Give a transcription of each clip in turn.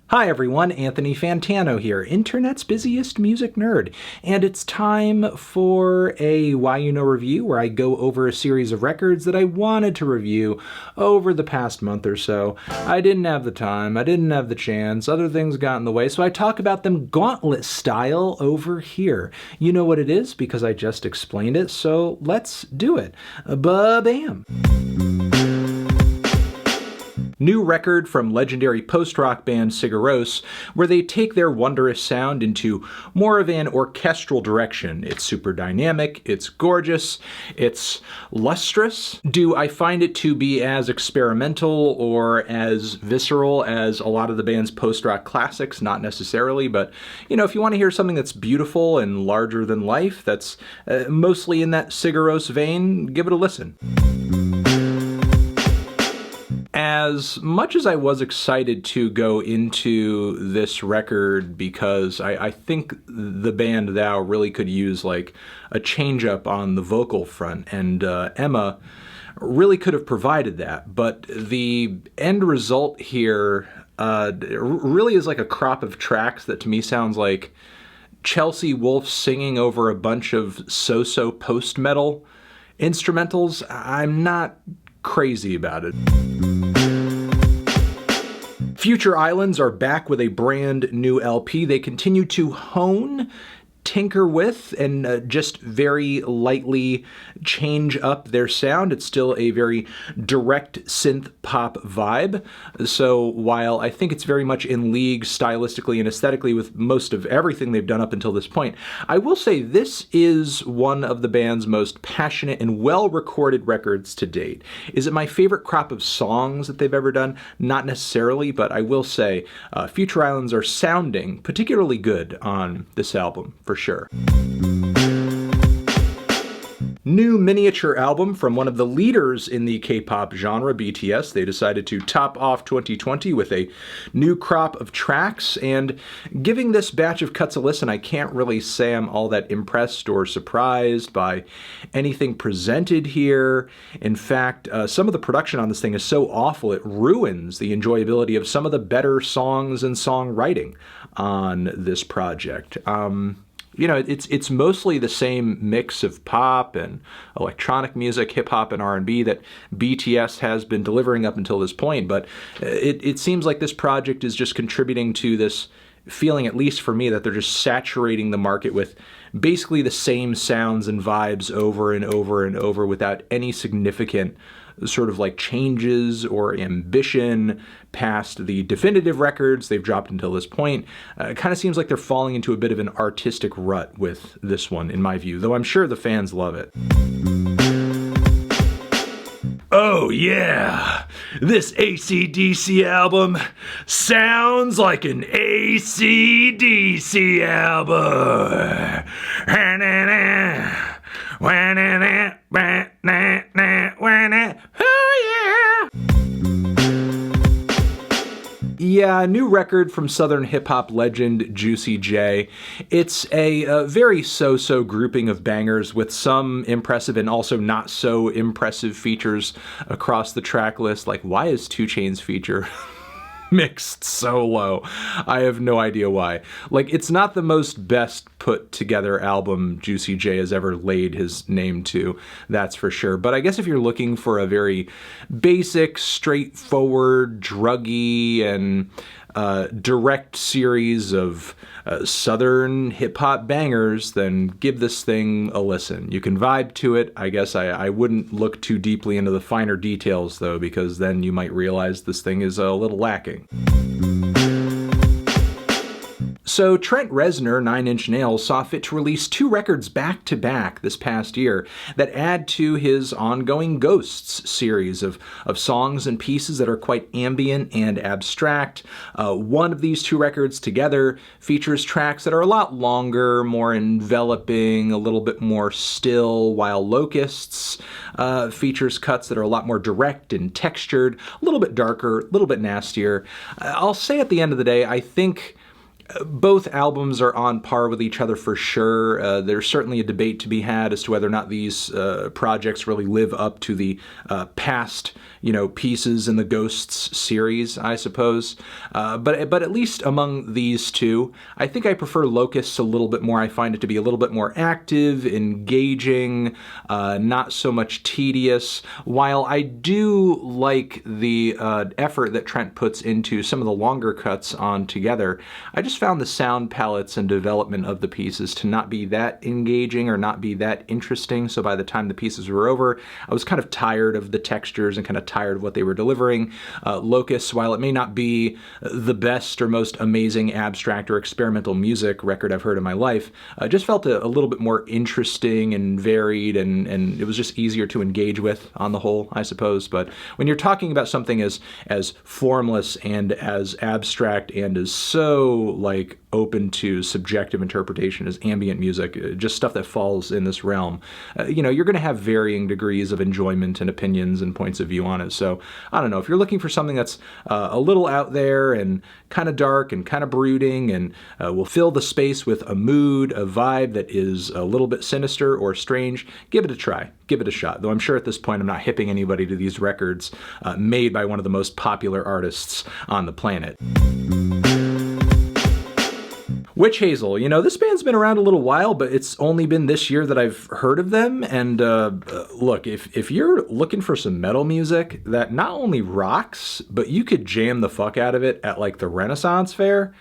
Hi everyone, Anthony Fantano here, Internet's busiest music nerd, and it's time for a YUNOREVIEW where I go over a series of records that I wanted to review over the past month or so. I didn't have the time, I didn't have the chance, other things got in the way, so I talk about them gauntlet style over here. You know what it is because I just explained it, so let's do it. Ba-bam! New record from legendary post-rock band Sigur, where they take their wondrous sound into more of an orchestral direction. It's super dynamic, it's gorgeous, it's lustrous. Do I find it to be as experimental or as visceral as a lot of the band's post-rock classics? Not necessarily, but you know, if you want to hear something that's beautiful and larger than life, that's mostly in that Sigur vein, give it a listen. As much as I was excited to go into this record because I think the band Thou really could use like a change up on the vocal front, and Emma really could have provided that, but the end result here really is like a crop of tracks that to me sounds like Chelsea Wolfe singing over a bunch of so-so post-metal instrumentals. I'm not crazy about it. Future Islands are back with a brand new LP. They continue to hone, tinker with, and just very lightly change up their sound. It's still a very direct synth pop vibe. So while I think it's very much in league stylistically and aesthetically with most of everything they've done up until this point, I will say this is one of the band's most passionate and well-recorded records to date. Is it my favorite crop of songs that they've ever done? Not necessarily, but I will say Future Islands are sounding particularly good on this album, for sure. New miniature album from one of the leaders in the K-pop genre, BTS. They decided to top off 2020 with a new crop of tracks, and giving this batch of cuts a listen, I can't really say I'm all that impressed or surprised by anything presented here. In fact, some of the production on this thing is so awful it ruins the enjoyability of some of the better songs and songwriting on this project. You know, it's mostly the same mix of pop and electronic music, hip-hop and R&B that BTS has been delivering up until this point, but it seems like this project is just contributing to this feeling, at least for me, that they're just saturating the market with basically the same sounds and vibes over and over and over without any significant sort of like changes or ambition past the definitive records they've dropped until this point. It kind of seems like they're falling into a bit of an artistic rut with this one, in my view, though I'm sure the fans love it. Oh yeah, this AC/DC album sounds like an AC/DC album. Oh yeah. Yeah, new record from Southern hip-hop legend Juicy J. It's a very so-so grouping of bangers with some impressive and also not so impressive features across the track list. Like, why is 2 Chainz's feature mixed so low? I have no idea why. Like, it's not the most best put together album Juicy J has ever laid his name to, that's for sure. But I guess if you're looking for a very basic, straightforward, druggy, and direct series of southern hip-hop bangers, then give this thing a listen. You can vibe to it. I guess I wouldn't look too deeply into the finer details, though, because then you might realize this thing is a little lacking. So Trent Reznor, 9 Inch Nails, saw fit to release 2 records back-to-back this past year that add to his ongoing Ghosts series of songs and pieces that are quite ambient and abstract. One of these 2 records together features tracks that are a lot longer, more enveloping, a little bit more still, while Locusts features cuts that are a lot more direct and textured, a little bit darker, a little bit nastier. I'll say at the end of the day, I think Both albums are on par with each other for sure. There's certainly a debate to be had as to whether or not these projects really live up to the past, pieces in the Ghosts series, I suppose. But at least among these two, I think I prefer Locusts a little bit more. I find it to be a little bit more active, engaging, not so much tedious. While I do like the effort that Trent puts into some of the longer cuts on Together, I just found the sound palettes and development of the pieces to not be that engaging or not be that interesting. So by the time the pieces were over, I was kind of tired of the textures and kind of tired of what they were delivering. Locusts, while it may not be the best or most amazing abstract or experimental music record I've heard in my life, just felt a little bit more interesting and varied, and it was just easier to engage with on the whole, I suppose. But when you're talking about something as formless and as abstract and as so open to subjective interpretation as ambient music, just stuff that falls in this realm, you're going to have varying degrees of enjoyment and opinions and points of view on it. So I don't know, if you're looking for something that's a little out there and kind of dark and kind of brooding and will fill the space with a mood, a vibe that is a little bit sinister or strange, give it a try. Give it a shot. Though I'm sure at this point I'm not hipping anybody to these records made by one of the most popular artists on the planet. Wytch Hazel, this band's been around a little while, but it's only been this year that I've heard of them. And look, if you're looking for some metal music that not only rocks, but you could jam the fuck out of it at the Renaissance Fair,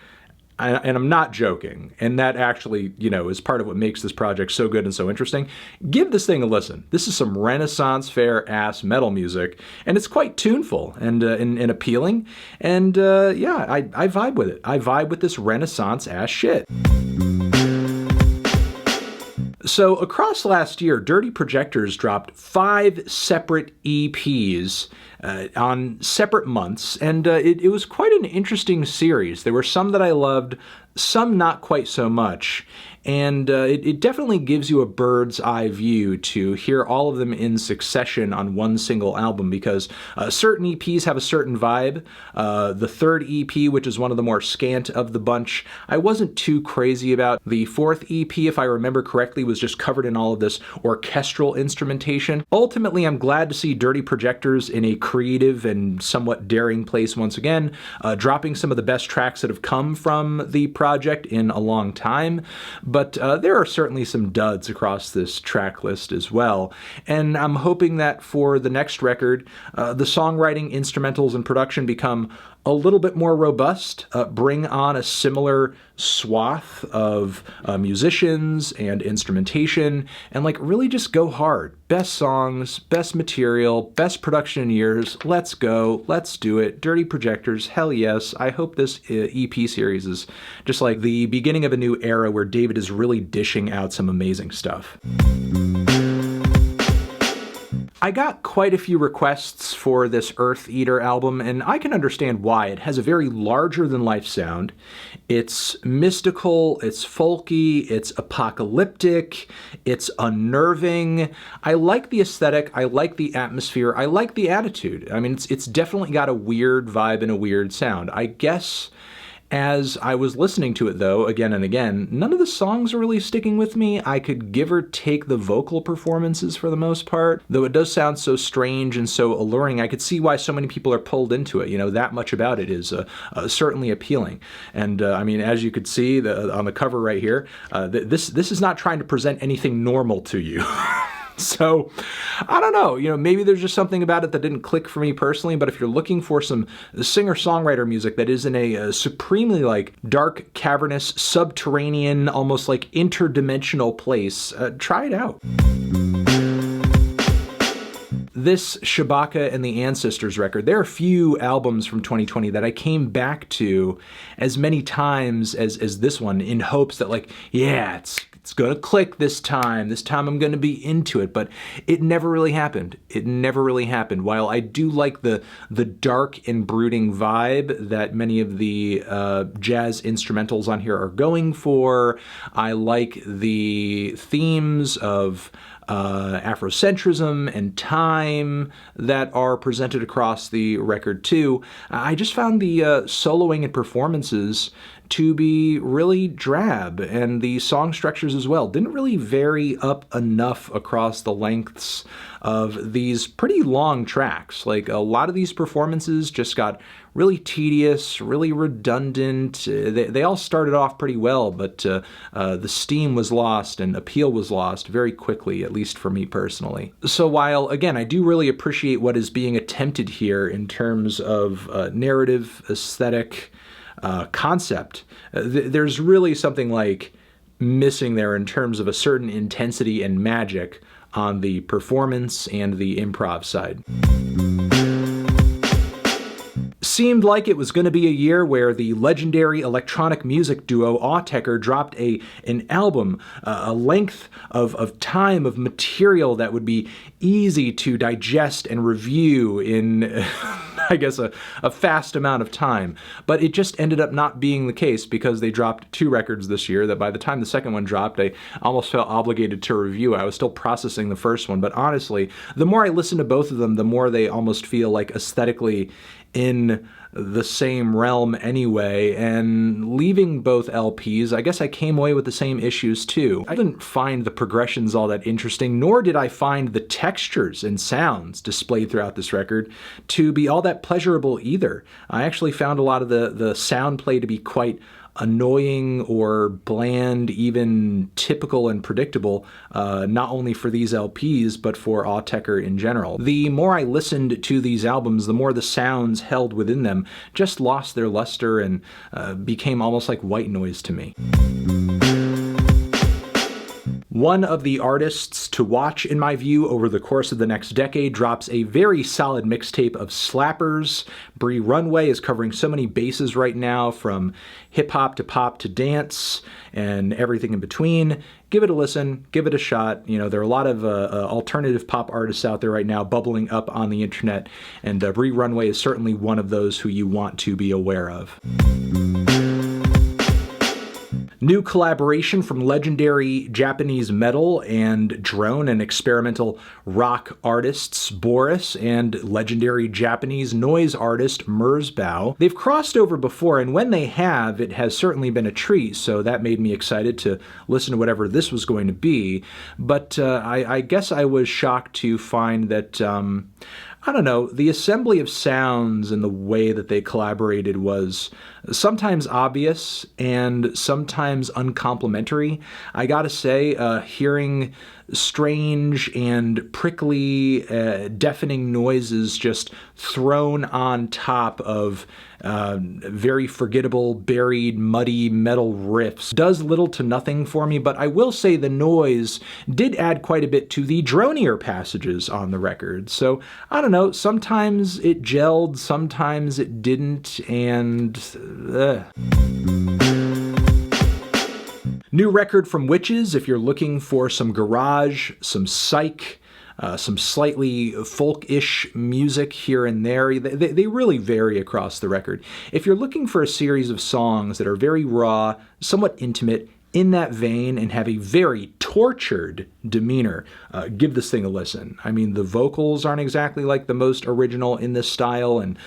and I'm not joking, and that actually, is part of what makes this project so good and so interesting, give this thing a listen. This is some Renaissance Fair-ass metal music, and it's quite tuneful and appealing, and yeah, I vibe with it. I vibe with this Renaissance-ass shit. So across last year, Dirty Projectors dropped 5 separate EPs on separate months, and it was quite an interesting series. There were some that I loved, some not quite so much, and it definitely gives you a bird's eye view to hear all of them in succession on one single album, because certain EPs have a certain vibe. The third EP, which is one of the more scant of the bunch, I wasn't too crazy about. The fourth EP, if I remember correctly, was just covered in all of this orchestral instrumentation. Ultimately, I'm glad to see Dirty Projectors in a creative and somewhat daring place once again, dropping some of the best tracks that have come from the project in a long time. But there are certainly some duds across this track list as well. And I'm hoping that for the next record, the songwriting, instrumentals, and production become a little bit more robust, bring on a similar swath of musicians and instrumentation, and really just go hard. Best songs, best material, best production in years. Let's go. Let's do it. Dirty Projectors, hell yes. I hope this EP series is just like the beginning of a new era where David is really dishing out some amazing stuff. I got quite a few requests for this Eartheater album, and I can understand why. It has a very larger-than-life sound. It's mystical, it's folky, it's apocalyptic, it's unnerving. I like the aesthetic, I like the atmosphere, I like the attitude. I mean, it's definitely got a weird vibe and a weird sound. I guess as I was listening to it, though, again and again, none of the songs are really sticking with me. I could give or take the vocal performances for the most part. Though it does sound so strange and so alluring, I could see why so many people are pulled into it. That much about it is certainly appealing. And I mean, as you could see on the cover right here, this is not trying to present anything normal to you. So, I don't know, maybe there's just something about it that didn't click for me personally, but if you're looking for some singer-songwriter music that is in a supremely, dark, cavernous, subterranean, almost interdimensional place, try it out. This Shabaka and the Ancestors record, there are a few albums from 2020 that I came back to as many times as this one in hopes that yeah, it's gonna click this time. This time I'm gonna be into it, but it never really happened. It never really happened. While I do like the dark and brooding vibe that many of the jazz instrumentals on here are going for, I like the themes of Afrocentrism and time that are presented across the record too. I just found the soloing and performances to be really drab, and the song structures as well didn't really vary up enough across the lengths of these pretty long tracks. Like, a lot of these performances just got really tedious, really redundant. They all started off pretty well, but the steam was lost and appeal was lost very quickly, at least for me personally. So while, again, I do really appreciate what is being attempted here in terms of narrative, aesthetic, concept, there's really something like missing there in terms of a certain intensity and magic on the performance and the improv side. Seemed like it was going to be a year where the legendary electronic music duo Autechre dropped an album, a length of time of material that would be easy to digest and review in, I guess, a fast amount of time. But it just ended up not being the case because they dropped 2 records this year that by the time the second one dropped, I almost felt obligated to review. I was still processing the first one, but honestly, the more I listen to both of them, the more they almost feel like aesthetically in the same realm anyway, and leaving both LPs, I guess I came away with the same issues too. I didn't find the progressions all that interesting, nor did I find the textures and sounds displayed throughout this record to be all that pleasurable either. I actually found a lot of the sound play to be quite annoying or bland, even typical and predictable, not only for these LPs, but for Autechre in general. The more I listened to these albums, the more the sounds held within them just lost their luster and became almost like white noise to me. One of the artists to watch, in my view, over the course of the next decade drops a very solid mixtape of slappers. Bree Runway is covering so many bases right now, from hip-hop to pop to dance and everything in between. Give it a listen, give it a shot. You know, there are a lot of alternative pop artists out there right now bubbling up on the internet, and Bree Runway is certainly one of those who you want to be aware of. New collaboration from legendary Japanese metal and drone and experimental rock artists Boris and legendary Japanese noise artist Merzbow. They've crossed over before, and when they have, it has certainly been a treat, so that made me excited to listen to whatever this was going to be. But I guess I was shocked to find that I don't know, the assembly of sounds and the way that they collaborated was sometimes obvious and sometimes uncomplimentary. I gotta say, hearing strange and prickly, deafening noises just thrown on top of very forgettable, buried, muddy metal riffs does little to nothing for me, but I will say the noise did add quite a bit to the dronier passages on the record. So, I don't know, sometimes it gelled, sometimes it didn't, and New record from Wytches, if you're looking for some garage, some psych, some slightly folk-ish music here and there. They really vary across the record. If you're looking for a series of songs that are very raw, somewhat intimate, in that vein, and have a very tortured demeanor, give this thing a listen. I mean, the vocals aren't exactly like the most original in this style, and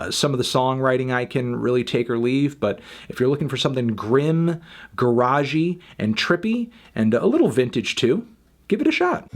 some of the songwriting I can really take or leave, but if you're looking for something grim, garagey, and trippy, and a little vintage too, give it a shot.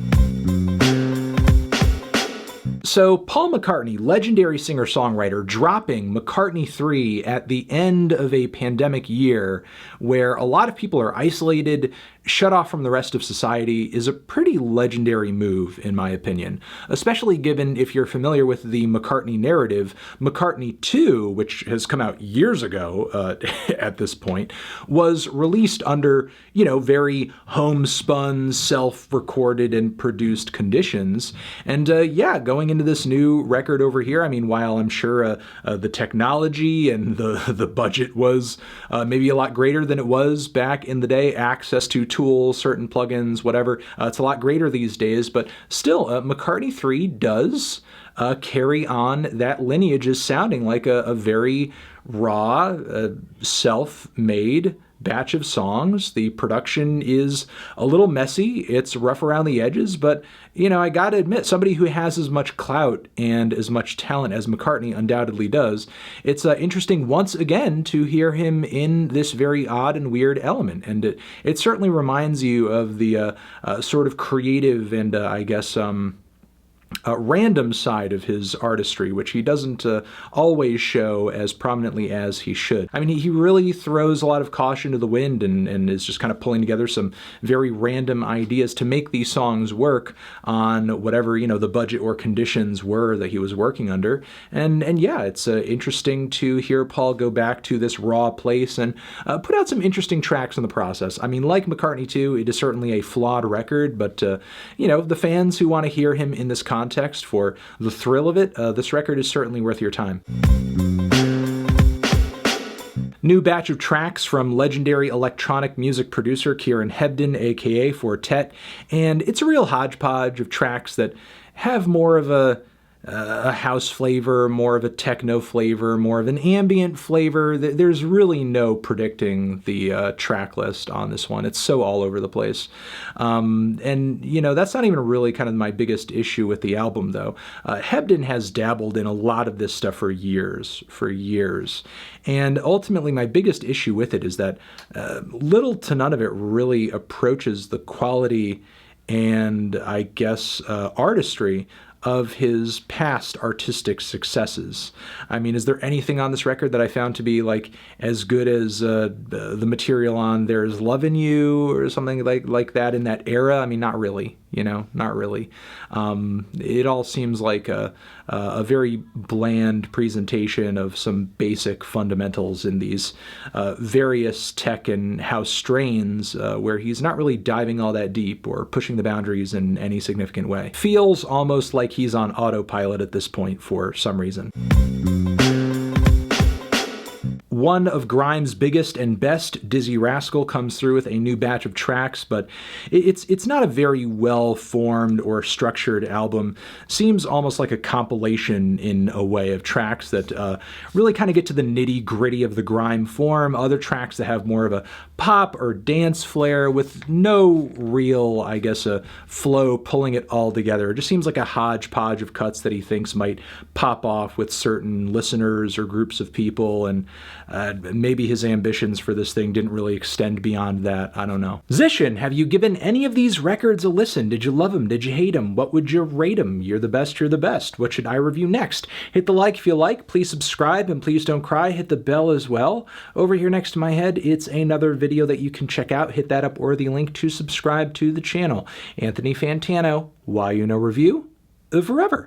So, Paul McCartney, legendary singer-songwriter, dropping McCartney 3 at the end of a pandemic year where a lot of people are isolated, shut off from the rest of society, is a pretty legendary move, in my opinion. Especially given, if you're familiar with the McCartney narrative, McCartney 2, which has come out years ago at this point, was released under, very homespun, self-recorded, and produced conditions. And yeah, going into this new record over here, I mean, while I'm sure the technology and the budget was maybe a lot greater than it was back in the day, access to tools, certain plugins, whatever, it's a lot greater these days, but still, McCartney 3 does carry on that lineage as sounding like a very raw, self-made batch of songs. The production is a little messy. It's rough around the edges, but, you know, I gotta admit, somebody who has as much clout and as much talent as McCartney undoubtedly does, it's interesting once again to hear him in this very odd and weird element. And it certainly reminds you of the sort of creative and, I guess, random side of his artistry, which he doesn't always show as prominently as he should. I mean, he really throws a lot of caution to the wind and is just kind of pulling together some very random ideas to make these songs work on whatever, you know, the budget or conditions were that he was working under. And yeah, it's interesting to hear Paul go back to this raw place and put out some interesting tracks in the process. I mean, like McCartney 2, it is certainly a flawed record, but, you know, the fans who want to hear him in this context for the thrill of it, this record is certainly worth your time. New batch of tracks from legendary electronic music producer Kieran Hebden, aka Fortet, and it's a real hodgepodge of tracks that have more of a house flavor, more of a techno flavor, more of an ambient flavor. There's really no predicting the track list on this one. It's so all over the place. And, you know, that's not even really kind of my biggest issue with the album, though. Hebden has dabbled in a lot of this stuff for years. And ultimately, my biggest issue with it is that little to none of it really approaches the quality and, I guess, artistry of his past artistic successes. I mean, is there anything on this record that I found to be like as good as the material on There's Love in You or something like that in that era? I mean, not really, you know, not really. It all seems like a very bland presentation of some basic fundamentals in these various tech and house strains where he's not really diving all that deep or pushing the boundaries in any significant way. Feels almost like he's on autopilot at this point for some reason. One of Grime's biggest and best, Dizzee Rascal, comes through with a new batch of tracks, but it's not a very well-formed or structured album. Seems almost like a compilation in a way of tracks that really kind of get to the nitty-gritty of the Grime form. Other tracks that have more of a pop or dance flair with no real, I guess, a flow pulling it all together. It just seems like a hodgepodge of cuts that he thinks might pop off with certain listeners or groups of people, and maybe his ambitions for this thing didn't really extend beyond that. I don't know. Zishin, have you given any of these records a listen? Did you love them? Did you hate them? What would you rate them? You're the best, you're the best. What should I review next? Hit the like if you like. Please subscribe, and please don't cry. Hit the bell as well. Over here next to my head, it's another video that you can check out. Hit that up or the link to subscribe to the channel. Anthony Fantano, YUNOREVIEW, forever.